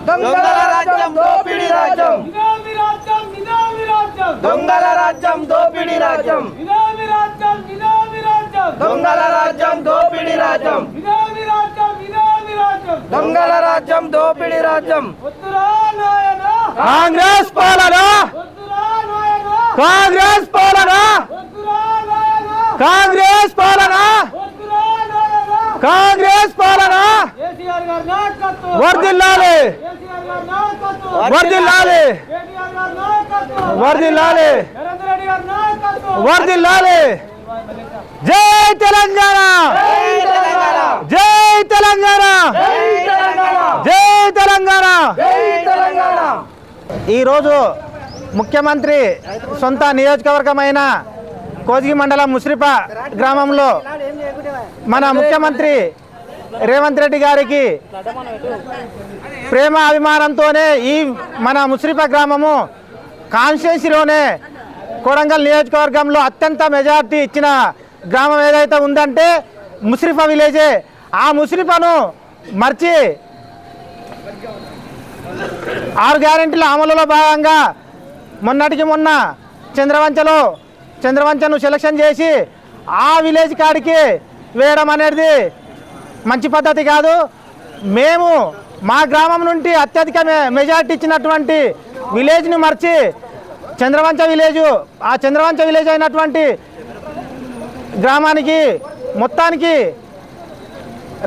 దొంగల రాజ్యం దోపిడీ రాజ్యం దొంగల రాజ్యం దోపిడీ రాజ్యం దొంగల రాజ్యం దోపిడీ రాజ్యం కాంగ్రెస్ పాలన కాంగ్రెస్ పాలన కాంగ్రెస్ పాలన కాంగ్రెస్ పాలన వర్ధిల్లాలి వర్ధిల్లాలి వర్ధిల్లాలి వర్ధిల్లాలి జై తెలంగాణ జై తెలంగాణ జై తెలంగాణ ఈరోజు ముఖ్యమంత్రి సొంత నియోజకవర్గమైన కోజిగి మండలం ముస్రిప గ్రామంలో మన ముఖ్యమంత్రి రేవంత్ రెడ్డి గారికి ప్రేమ అభిమానంతోనే ఈ మన ముస్రిప గ్రామము కాన్స్టిట్యున్సీలోనే కొడంగల్ నియోజకవర్గంలో అత్యంత మెజార్టీ ఇచ్చిన గ్రామం ఏదైతే ఉందంటే ముస్రిప విలేజే. ఆ ముస్రిపను మర్చి 6 గ్యారెంటీల అమలులో భాగంగా మొన్నటికి మొన్న చంద్రవంచను సెలక్షన్ చేసి ఆ విలేజ్ కాడికి వేయడం అనేది మంచి పద్ధతి కాదు. మేము మా గ్రామం నుండి అత్యధిక మెజార్టీ ఇచ్చినటువంటి విలేజ్ని మర్చి చంద్రవంచ విలేజ్ అయినటువంటి గ్రామానికి మొత్తానికి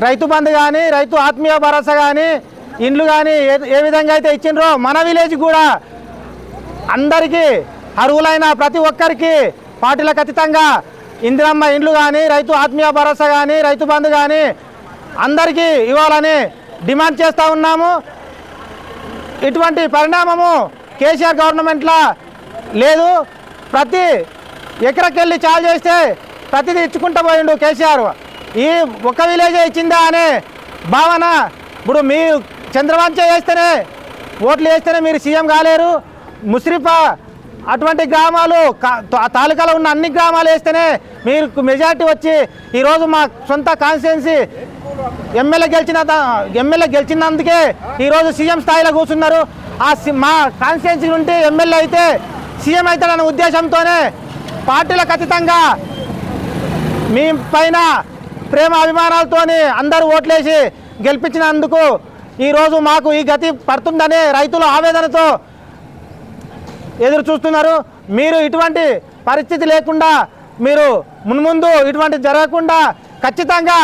రైతు బంధు కానీ రైతు ఆత్మీయ భరోసా కానీ ఇండ్లు కానీ ఏ విధంగా అయితే ఇచ్చిండ్రో మన విలేజ్ కూడా అందరికీ అర్హులైన ప్రతి ఒక్కరికి పార్టీలకు అతీతంగా ఇందిరమ్మ ఇండ్లు కానీ రైతు ఆత్మీయ భరోసా కానీ రైతు బంధు కానీ అందరికీ ఇవ్వాలని డిమాండ్ చేస్తూ ఉన్నాము. ఇటువంటి పరిణామము కేసీఆర్ గవర్నమెంట్లో లేదు. ప్రతి ఎకరకెళ్ళి చాలు చేస్తే ప్రతిదీ ఇచ్చుకుంటూ పోయిండు కేసీఆర్. ఈ ఒక్క విలేజే ఇచ్చిందా అనే భావన. ఇప్పుడు మీరు చంద్రవంచ వేస్తేనే ఓట్లు వేస్తేనే మీరు సీఎం కాలేరు. ముస్రిప అటువంటి గ్రామాలు తాలూకాలో ఉన్న అన్ని గ్రామాలు వేస్తేనే మీరు మెజార్టీ వచ్చి ఈరోజు మా సొంత కాన్స్టిట్యున్సీ ఎమ్మెల్యే గెలిచినందుకే ఈరోజు సీఎం స్థాయిలో కూర్చున్నారు. మా కాన్స్టిట్యున్సీ నుండి ఎమ్మెల్యే అయితే సీఎం అవుతాడన్న ఉద్దేశంతోనే పార్టీలకు అతీతంగా మీ పైన ప్రేమ అభిమానాలతోని అందరూ ఓట్లేసి గెలిపించినందుకు ఈరోజు మాకు ఈ గతి పడుతుందని రైతులు ఆవేదనతో ఎదురు చూస్తున్నారు. మీరు ఇటువంటి పరిస్థితి లేకుండా మీరు మున్ముందు ఇటువంటి జరగకుండా ఖచ్చితంగా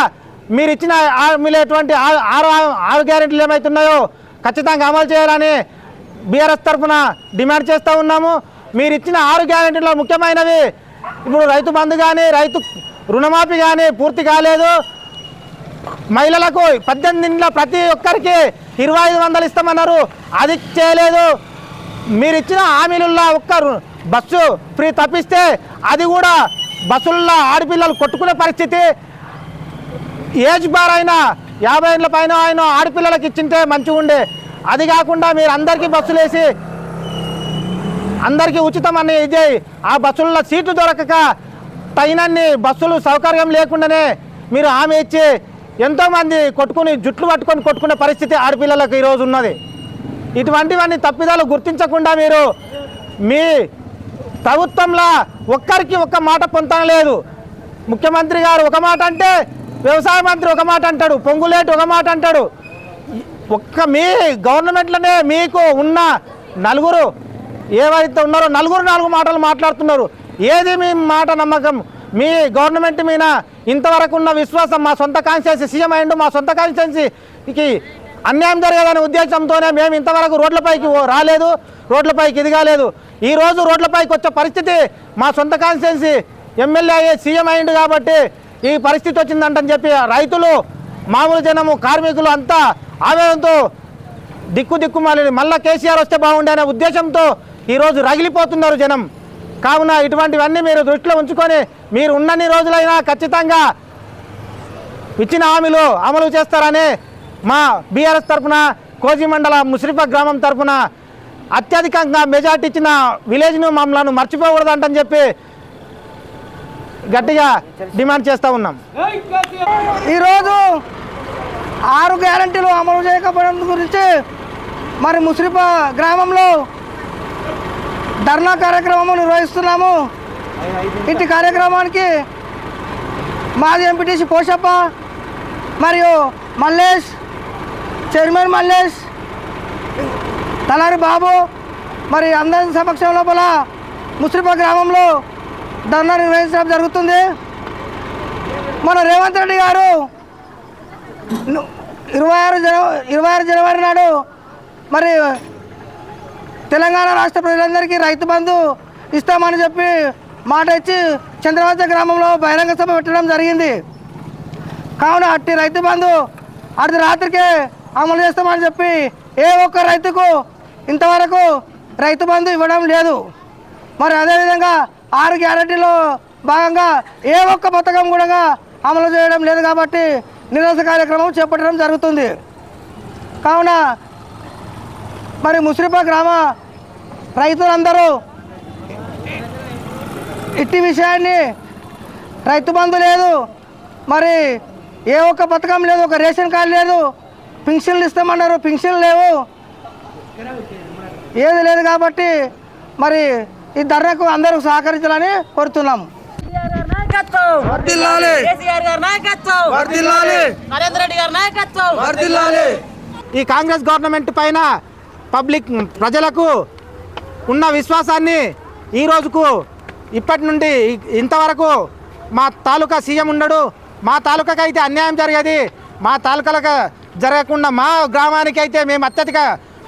మీరు ఇచ్చిన ఎటువంటి 6 గ్యారెంటీలు ఏమవుతున్నాయో ఖచ్చితంగా అమలు చేయాలని బీఆర్ఎస్ తరఫున డిమాండ్ చేస్తూ ఉన్నాము. మీరు ఇచ్చిన 6 గ్యారెంటీలో ముఖ్యమైనవి ఇప్పుడు రైతు బంధు కానీ రైతు రుణమాఫీ కానీ పూర్తి కాలేదు. మహిళలకు 18 ఇండ్ల ప్రతి ఒక్కరికి 2500 ఇస్తామన్నారు, అది చేయలేదు. మీరు ఇచ్చిన హామీలలో ఒక్క బస్సు ఫ్రీ తప్పిస్తే అది కూడా బస్సుల్లో ఆడపిల్లలు కొట్టుకునే పరిస్థితి. ఏజ్ బార్ అయినా 50 ఏళ్ళ పైన ఆయన ఆడపిల్లలకు ఇచ్చింటే మంచిగా ఉండే. అది కాకుండా మీరు అందరికీ బస్సులు వేసి అందరికీ ఉచితం అని ఇది ఆ బస్సుల్లో సీట్లు దొరకక తగినన్ని బస్సులు సౌకర్యం లేకుండానే మీరు హామీ ఇచ్చి ఎంతోమంది జుట్లు పట్టుకొని కొట్టుకునే పరిస్థితి ఆడపిల్లలకు ఈరోజు ఉన్నది. ఇటువంటివన్నీ తప్పిదాలు గుర్తించకుండా మీరు మీ ప్రభుత్వంలో ఒక్కరికి ఒక్క మాట పొందలేదు. ముఖ్యమంత్రి గారు ఒక మాట అంటే వ్యవసాయ మంత్రి ఒక మాట అంటాడు, పొంగులేటి ఒక మాట అంటాడు. మీ గవర్నమెంట్లోనే మీకు ఉన్న నలుగురు ఏవైతే ఉన్నారో నాలుగు మాటలు మాట్లాడుతున్నారు. ఏది మీ మాట నమ్మకం? మీ గవర్నమెంట్ మీద ఇంతవరకు ఉన్న విశ్వాసం మా సొంత కాన్స్టిట్యున్సీ సీఎం అయ్యిండు, మా సొంత కాన్స్టిట్యున్సీకి అన్యాయం జరగదనే ఉద్దేశంతోనే మేము ఇంతవరకు రోడ్లపైకి రాలేదు, రోడ్లపైకి ఎదగాలేదు. ఈరోజు రోడ్లపైకి వచ్చే పరిస్థితి మా సొంత కాన్స్టిట్యున్సీ ఎమ్మెల్యే సీఎం అయ్యిండు కాబట్టి ఈ పరిస్థితి వచ్చిందంటని చెప్పి రైతులు, మామూలు జనము, కార్మికులు అంతా ఆవేదనతో మళ్ళీ కేసీఆర్ వస్తే బాగుండే అనే ఉద్దేశంతో ఈరోజు రగిలిపోతున్నారు జనం. కావున ఇటువంటివన్నీ మీరు దృష్టిలో ఉంచుకొని మీరు ఉన్నన్ని రోజులైనా ఖచ్చితంగా ఇచ్చిన హామీలు అమలు చేస్తారని మా బీఆర్ఎస్ తరఫున కోజి మండల ముస్రిప గ్రామం తరఫున అత్యధికంగా మెజార్టీ ఇచ్చిన విలేజ్ను మమ్మల్ని మర్చిపోకూడదంటని చెప్పి గట్టిగా డిమాండ్ చేస్తూ ఉన్నాం. ఈరోజు 6 గ్యారంటీలు అమలు చేయకపోవడం గురించి మరి ముస్రిప గ్రామంలో ధర్నా కార్యక్రమం నిర్వహిస్తున్నాము. ఇంటి కార్యక్రమానికి మాజీ ఎంపీటీసీ పోషప్ప మరియు మల్లేష్, చైర్మన్ మల్లేష్, తలారి బాబు మరి అందరి సమక్షం లోపల ముస్రిప గ్రామంలో ధర్నా నిర్వహించడం జరుగుతుంది. మన రేవంత్ రెడ్డి గారు 26 జనవరి నాడు మరి తెలంగాణ రాష్ట్ర ప్రజలందరికీ రైతు బంధు ఇస్తామని చెప్పి మాట ఇచ్చి చంద్రవంచ గ్రామంలో బహిరంగ సభ పెట్టడం జరిగింది. కావున అట్టి రైతు బంధు అర్ధ రాత్రికే అమలు చేస్తామని చెప్పి ఏ ఒక్క రైతుకు ఇంతవరకు రైతు బంధు ఇవ్వడం లేదు. మరి అదేవిధంగా 6 గ్యారెంటీలో భాగంగా ఏ ఒక్క పథకం కూడా అమలు చేయడం లేదు కాబట్టి నిరసన కార్యక్రమం చేపట్టడం జరుగుతుంది. కావున మరి ముస్రిప గ్రామ రైతులందరూ ఇట్టి విషయాన్ని రైతు బంధు లేదు, మరి ఏ ఒక్క పథకం లేదు, ఒక రేషన్ కార్డు లేదు, పింఛన్లు ఇస్తామన్నారు, పింఛన్లు లేవు, ఏది లేదు కాబట్టి మరి ఈ ధర్నాకు అందరూ సహకరించాలని కోరుతున్నాము. ఈ కాంగ్రెస్ గవర్నమెంట్ పైన పబ్లిక్ ప్రజలకు ఉన్న విశ్వాసాన్ని ఈ రోజుకు ఇప్పటి నుండి ఇంతవరకు మా తాలూకా సీఎం ఉండడు, మా తాలూకాకి అయితే అన్యాయం జరిగేది, మా తాలూకాలకు జరగకుండా మా గ్రామానికి అయితే మేము అత్యధిక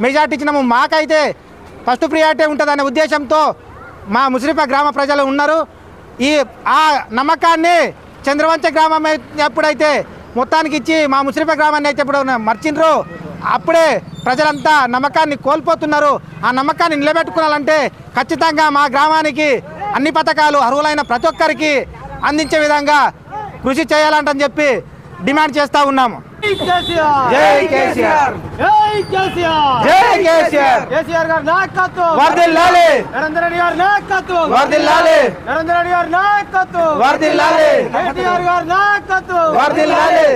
మెజార్టీ ఇచ్చినాము, మాకైతే ఫస్ట్ ప్రియారిటీ ఉంటుందనే ఉద్దేశంతో మా ముస్రిప గ్రామ ప్రజలు ఉన్నారు. ఆ నమ్మకాన్ని చంద్రవంచ గ్రామం ఎప్పుడైతే మొత్తానికి ఇచ్చి మా ముస్రిప గ్రామాన్ని అయితే ఇప్పుడు మర్చిండ్రు, అప్పుడే ప్రజలంతా నమ్మకాన్ని కోల్పోతున్నారు. ఆ నమ్మకాన్ని నిలబెట్టుకోవాలంటే ఖచ్చితంగా మా గ్రామానికి అన్ని పథకాలు అర్హులైన ప్రతి ఒక్కరికి అందించే విధంగా కృషి చేయాలంటని చెప్పి డిమాండ్ చేస్తూ ఉన్నాము. జై కేసీఆర్, జై కేసీఆర్, జై కేసీఆర్, కేసీఆర్ గారి నాయకత్వం వర్ధిల్లాలి, నరేంద్ర రెడ్డి గారి నాయకత్వం వర్ధిల్లాలి, నరేంద్ర రెడ్డి గారి నాయకత్వం వర్ధిల్లాలి, కేసీఆర్ గారి నాయకత్వం వర్ధిల్లాలి.